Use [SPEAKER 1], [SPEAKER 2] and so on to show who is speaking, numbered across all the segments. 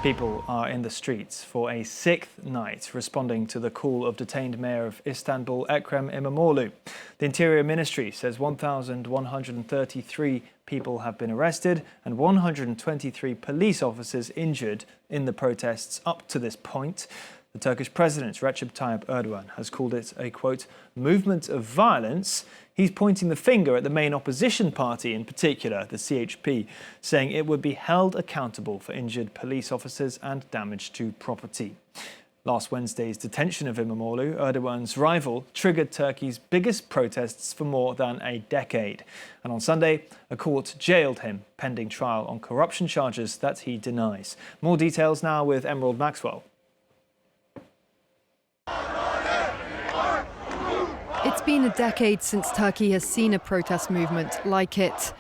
[SPEAKER 1] People are in the streets for a sixth night, responding to the call of detained Mayor of Istanbul, Ekrem Imamoglu. The Interior Ministry says 1,133 people have been arrested and 123 police officers injured in the protests up to this point. The Turkish President, Recep Tayyip Erdogan, has called it a, quote, movement of violence. He's pointing the finger at the main opposition party, in particular the CHP, saying it would be held accountable for injured police officers and damage to property. Last Wednesday's detention of Imamoglu, Erdogan's rival, triggered Turkey's biggest protests for more than a decade. And on Sunday, a court jailed him, pending trial on corruption charges that he denies. More details now with Emerald Maxwell.
[SPEAKER 2] It's been a decade since Turkey has seen a protest movement like it.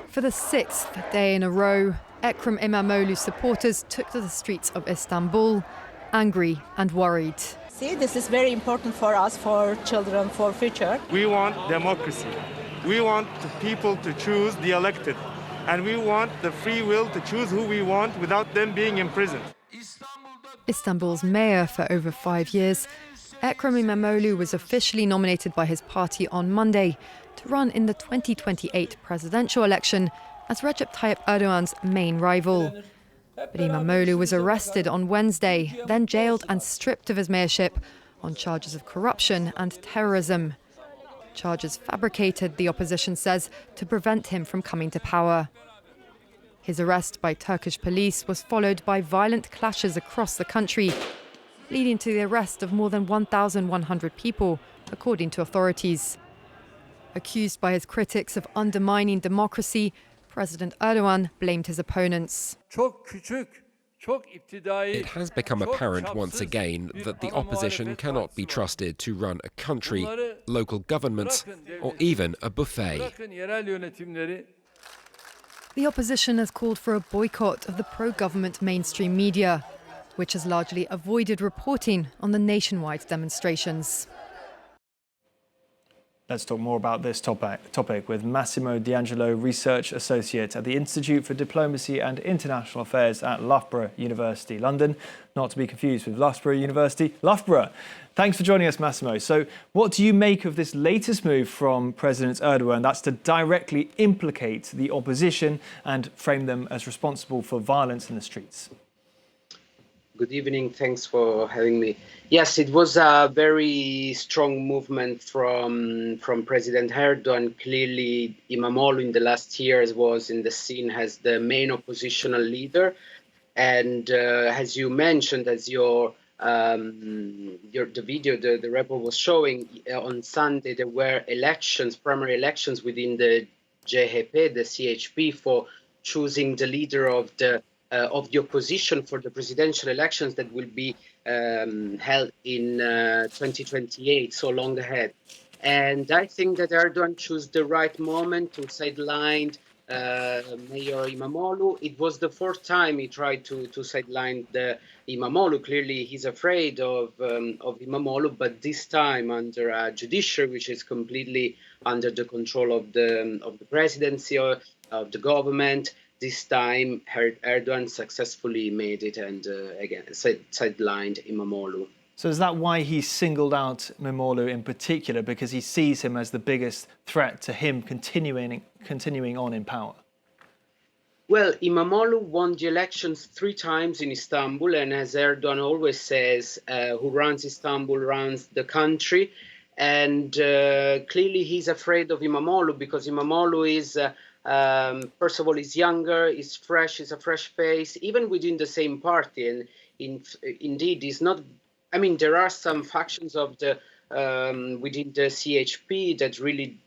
[SPEAKER 2] For the sixth day in a row, Ekrem Imamoglu's supporters took to the streets of Istanbul, angry and worried.
[SPEAKER 3] See, this is very important for us, for children, for future.
[SPEAKER 4] We want democracy. We want the people to choose the elected. And we want the free will to choose who we want without them being imprisoned.
[SPEAKER 2] Istanbul's mayor for over 5 years, Ekrem Imamoglu was officially nominated by his party on Monday to run in the 2028 presidential election as Recep Tayyip Erdogan's main rival. But Imamoglu was arrested on Wednesday, then jailed and stripped of his mayorship on charges of corruption and terrorism. Charges fabricated, the opposition says, to prevent him from coming to power. His arrest by Turkish police was followed by violent clashes across the country, leading to the arrest of more than 1,100 people, according to authorities. Accused by his critics of undermining democracy, President Erdogan blamed his opponents.
[SPEAKER 5] It has become apparent once again that the opposition cannot be trusted to run a country, local governments, or even a buffet.
[SPEAKER 2] The opposition has called for a boycott of the pro-government mainstream media, which has largely avoided reporting on the nationwide demonstrations.
[SPEAKER 1] Let's talk more about this topic with Massimo D'Angelo, Research Associate at the Institute for Diplomacy and International Affairs at Loughborough University London. Not to be confused with Loughborough University, Loughborough. Thanks for joining us, Massimo. So what do you make of this latest move from President Erdogan? That's to directly implicate the opposition and frame them as responsible for violence in the streets.
[SPEAKER 6] Good evening. Thanks for having me. Yes, it was a very strong movement from President Erdogan. Clearly, Imamoglu in the last years was in the scene as the main oppositional leader. And as you mentioned, as the video, the report was showing, on Sunday there were elections, primary elections within the CHP, the CHP, for choosing the leader of the opposition for the presidential elections that will be held in 2028, so long ahead. And I think that Erdogan chose the right moment to sideline Mayor Imamoglu. It was the fourth time he tried to sideline the Imamoglu. Clearly, he's afraid of Imamoglu, but this time under a judiciary which is completely under the control of the presidency or of the government. This time, Erdogan successfully made it and again sidelined Imamoglu.
[SPEAKER 1] So is that why he singled out Imamoglu in particular, because he sees him as the biggest threat to him continuing on in power?
[SPEAKER 6] Well, Imamoglu won the elections 3 times in Istanbul, and as Erdogan always says, who runs Istanbul runs the country. And clearly he's afraid of Imamoglu because Imamoglu is... first of all, he's younger, he's fresh, he's a fresh face, even within the same party. And indeed, he's not. I mean, there are some factions of the within the CHP that really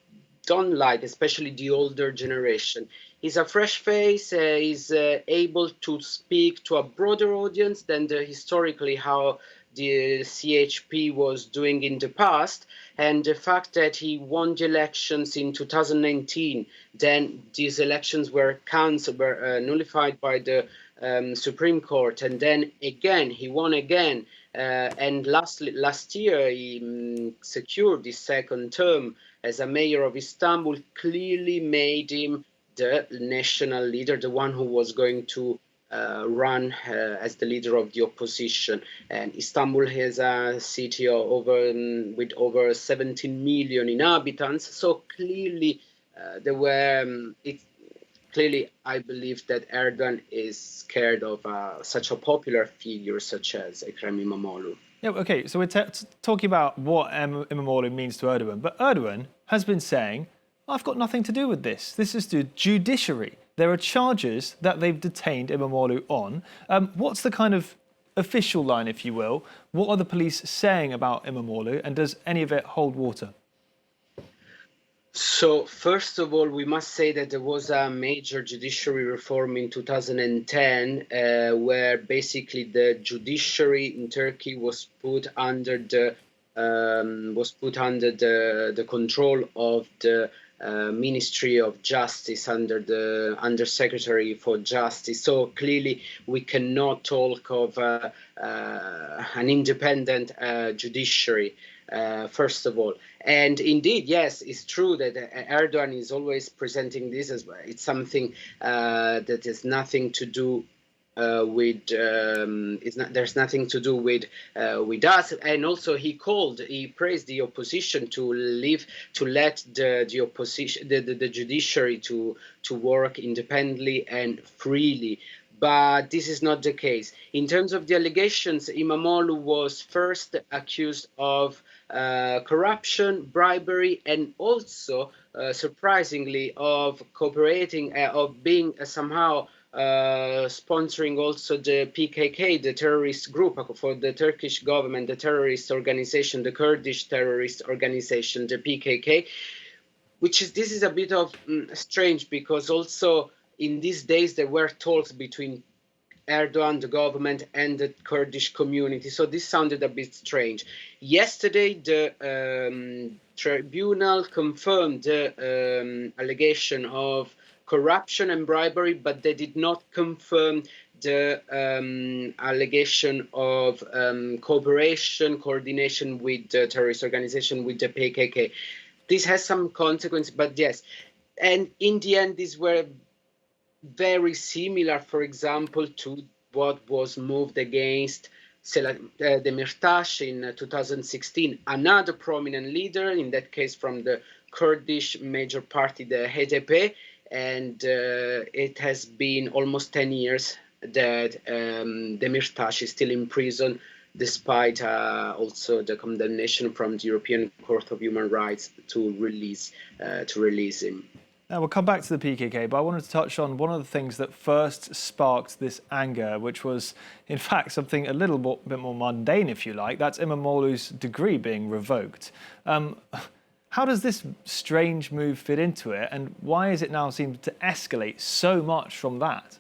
[SPEAKER 6] don't like, especially the older generation. He's a fresh face. He's able to speak to a broader audience than historically how the CHP was doing in the past, and the fact that he won the elections in 2019, then these elections were cancelled, were nullified by the Supreme Court, and then again he won again, and last year he secured his second term as a mayor of Istanbul. Clearly made him the national leader, the one who was going to run as the leader of the opposition. And Istanbul has a city with over 17 million inhabitants. So clearly, clearly, I believe that Erdogan is scared of such a popular figure such as Ekrem İmamoğlu.
[SPEAKER 1] Yeah, okay, so we're talking about what Imamoglu means to Erdogan, but Erdogan has been saying, I've got nothing to do with this. This is the judiciary. There are charges that they've detained Imamoglu on. What's the kind of official line, if you will? What are the police saying about Imamoglu, and does any of it hold water?
[SPEAKER 6] So, first of all, we must say that there was a major judiciary reform in 2010, where basically the judiciary in Turkey was put under the control of the Ministry of Justice, under the Undersecretary for Justice. So clearly, we cannot talk of an independent judiciary. First of all, and indeed, yes, it's true that Erdogan is always presenting this as it's something that has nothing to do there's nothing to do with us. And also, he praised the opposition to let the opposition, the judiciary to work independently and freely. But this is not the case. In terms of the allegations, Imamoglu was first accused of corruption, bribery, and also, surprisingly, of cooperating, of being somehow sponsoring also the PKK, the terrorist group for the Turkish government, the terrorist organization, the Kurdish terrorist organization, the PKK, this is a bit of strange, because also in these days there were talks between Erdogan, the government, and the Kurdish community. So this sounded a bit strange. Yesterday, the tribunal confirmed the allegation of corruption and bribery, but they did not confirm the allegation of coordination with the terrorist organization, with the PKK. This has some consequences, but yes. And in the end, these were very similar, for example, to what was moved against Demirtas in 2016, another prominent leader, in that case from the Kurdish major party, the HDP, and it has been almost 10 years that Demirtas is still in prison, despite also the condemnation from the European Court of Human Rights to release him.
[SPEAKER 1] Now, we'll come back to the PKK, but I wanted to touch on one of the things that first sparked this anger, which was, in fact, something a little bit more mundane, if you like. That's Imamoglu's degree being revoked. How does this strange move fit into it, and why is it now seemed to escalate so much from that?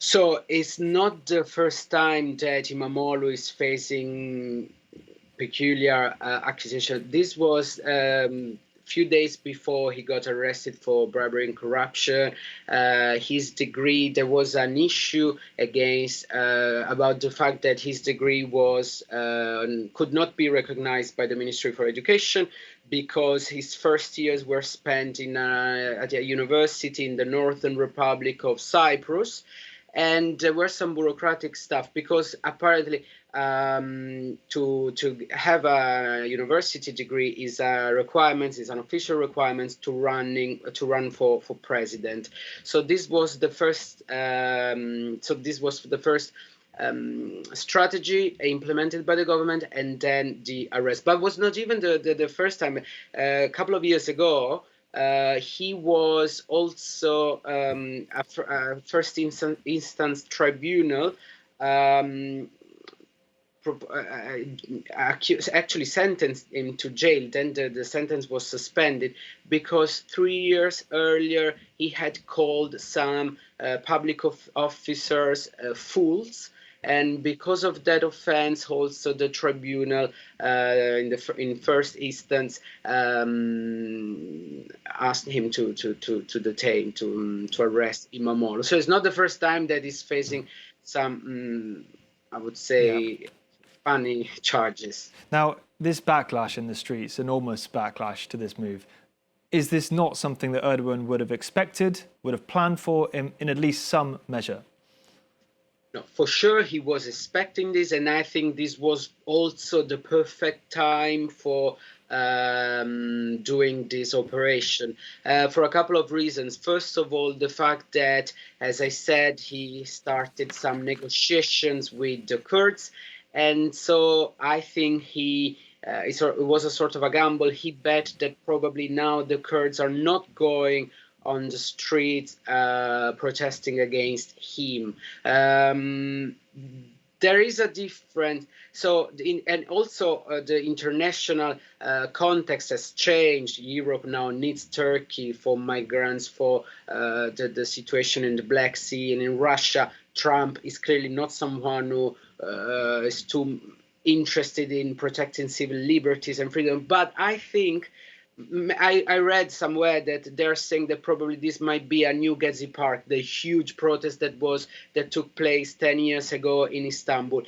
[SPEAKER 6] So it's not the first time that Imamoglu is facing peculiar accusation. This was few days before he got arrested for bribery and corruption. His degree, there was an issue about the fact that his degree could not be recognized by the Ministry for Education, because his first years were spent at a university in the Northern Republic of Cyprus. And there were some bureaucratic stuff, because apparently to have a university degree is a requirement, is an official requirement to run for president. So this was the first. Strategy implemented by the government, and then the arrest. But it was not even the first time. A couple of years ago, he was also a first instance tribunal actually sentenced him to jail. Then the sentence was suspended because 3 years earlier he had called some public officers fools. And because of that offense, also the tribunal, in first instance, asked him to detain, to arrest Imamoglu. So it's not the first time that he's facing some, I would say, funny charges.
[SPEAKER 1] Now, this backlash in the streets, enormous backlash to this move, Is this not something that Erdogan would have expected, would have planned for in at least some measure?
[SPEAKER 6] No, for sure, he was expecting this, and I think this was also the perfect time for doing this operation for a couple of reasons. First of all, the fact that, as I said, he started some negotiations with the Kurds, and so I think it was a sort of a gamble. He bet that probably now the Kurds are not going on the streets protesting against him. There is a different, and also the international context has changed. Europe now needs Turkey for migrants, for the situation in the Black Sea, and in Russia, Trump is clearly not someone who is too interested in protecting civil liberties and freedom. But I think I read somewhere that they're saying that probably this might be a new Gezi Park, the huge protest that took place 10 years ago in Istanbul.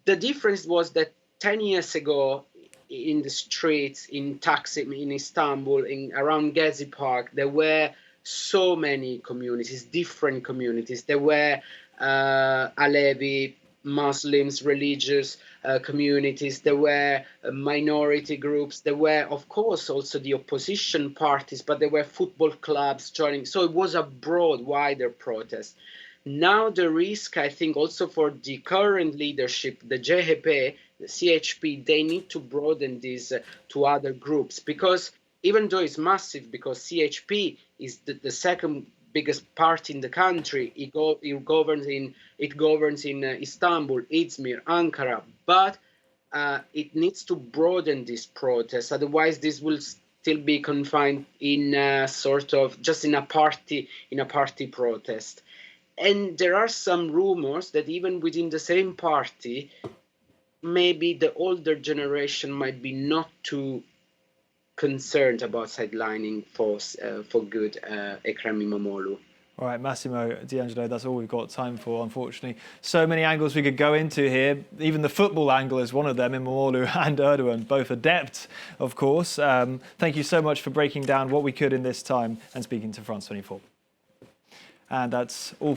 [SPEAKER 6] The difference was that 10 years ago in the streets, in Taksim, in Istanbul, around Gezi Park, there were so many communities, different communities. There were Alevi, Muslims, religious communities, there were minority groups, there were, of course, also the opposition parties, but there were football clubs joining. So it was a broad, wider protest. Now the risk, I think, also for the current leadership, the CHP, the CHP, they need to broaden this to other groups, because even though it's massive, because CHP is the second biggest party in the country, it governs in Istanbul, Izmir, Ankara, but it needs to broaden this protest. Otherwise, this will still be confined in sort of just in a party protest. And there are some rumors that even within the same party, maybe the older generation might be not too concerned about sidelining for good Ekrem Imamoglu.
[SPEAKER 1] All right, Massimo D'Angelo, that's all we've got time for, unfortunately. So many angles we could go into here. Even the football angle is one of them. Imamoglu and Erdogan, both adept, of course. Thank you so much for breaking down what we could in this time and speaking to France 24. And that's all.